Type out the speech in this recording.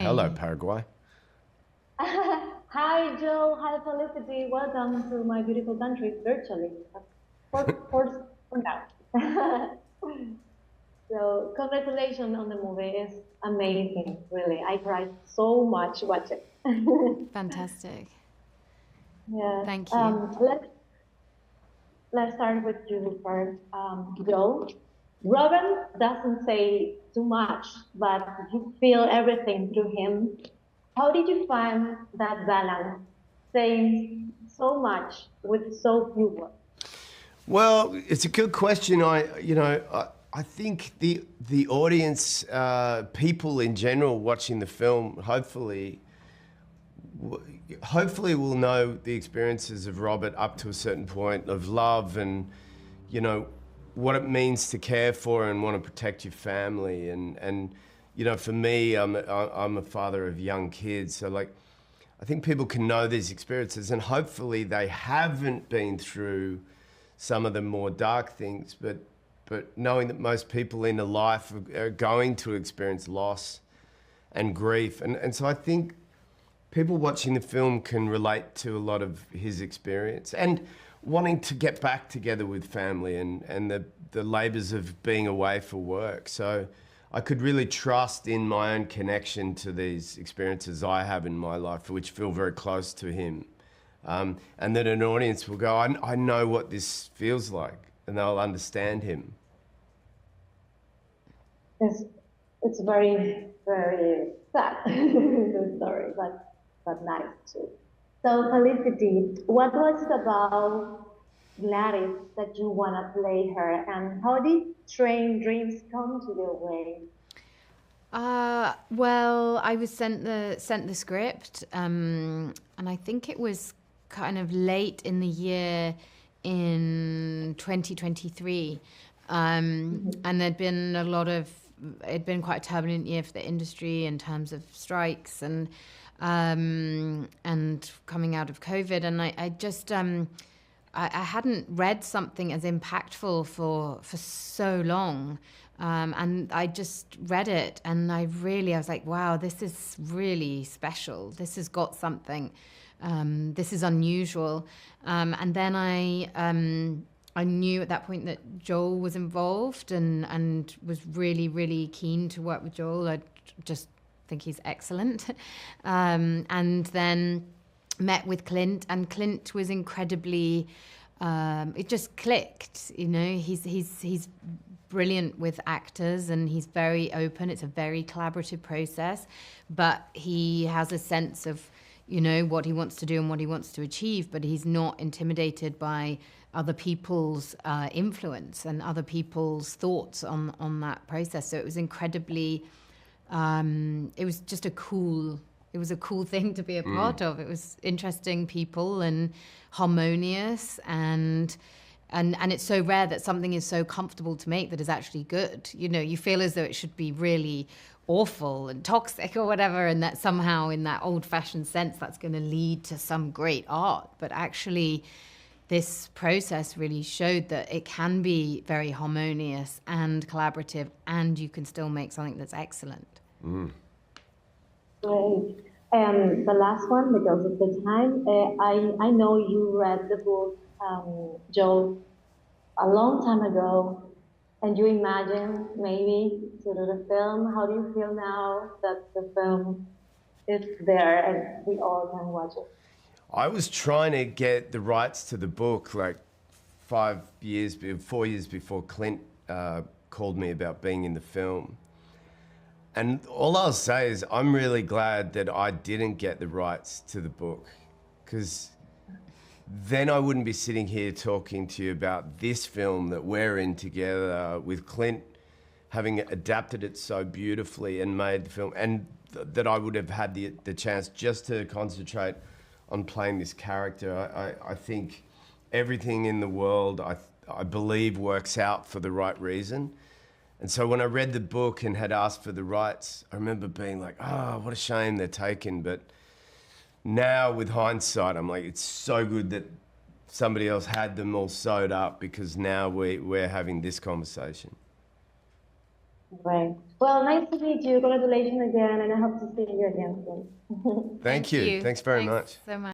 Hello, Paraguay. Hi, Joe. Hi, Felicity. Welcome to my beautiful country virtually. For now. So, congratulations on the movie. It's amazing, really. I cried so much watching. Fantastic. Yes. Thank you. Let's start with you first, Joe. Robin doesn't say too much, but you feel everything through him. How did you find that balance, saying so much with so few words? Well, it's a good question. I think the audience, people in general watching the film, hopefully will know the experiences of Robert up to a certain point of love and, what it means to care for and want to protect your family. And for me, I'm a father of young kids. So I think people can know these experiences and hopefully they haven't been through some of the more dark things, but knowing that most people in a life are going to experience loss and grief. And so I think people watching the film can relate to a lot of his experience and wanting to get back together with family and the labours of being away for work. So I could really trust in my own connection to these experiences I have in my life, which feel very close to him. And that an audience will go, I know what this feels like, and they'll understand him. It's very, very sad the story, but nice too. So Felicity, what was it about Gladys that you want to play her, and how did train dreams come to your way? Well, I was sent the script, and I think it was kind of late in the year in 2023, and it'd been quite a turbulent year for the industry in terms of strikes and coming out of COVID, and I just I hadn't read something as impactful for so long. And I just read it and I was like, wow, this is really special. This has got something. This is unusual. And then I knew at that point that Joel was involved and was really, really keen to work with Joel. I just think he's excellent. And then met with Clint, and Clint was incredibly, it just clicked, he's brilliant with actors and he's very open. It's a very collaborative process, but he has a sense of, what he wants to do and what he wants to achieve, but he's not intimidated by other people's influence and other people's thoughts on that process. So it was incredibly, it was just a cool thing to be a part of. It was interesting people and harmonious and it's so rare that something is so comfortable to make that is actually good. You feel as though it should be really awful and toxic or whatever, and that somehow in that old-fashioned sense that's going to lead to some great art. But actually this process really showed that it can be very harmonious and collaborative and you can still make something that's excellent. Great. And the last one, because of the time, I know you read the book, Joe, a long time ago, and you imagine maybe to do the film. How do you feel now that the film is there and we all can watch it? I was trying to get the rights to the book 4 years before Clint called me about being in the film. And all I'll say is I'm really glad that I didn't get the rights to the book, because then I wouldn't be sitting here talking to you about this film that we're in together with Clint having adapted it so beautifully and made the film, and that I would have had the chance just to concentrate on playing this character. I think everything in the world, I believe, works out for the right reason. And so when I read the book and had asked for the rights, I remember being like, oh, what a shame they're taken. But now with hindsight, I'm like, it's so good that somebody else had them all sewed up, because now we're having this conversation. Right. Well, nice to meet you. Congratulations again, and I hope to see you again soon. Thank you. Thanks very much. So much.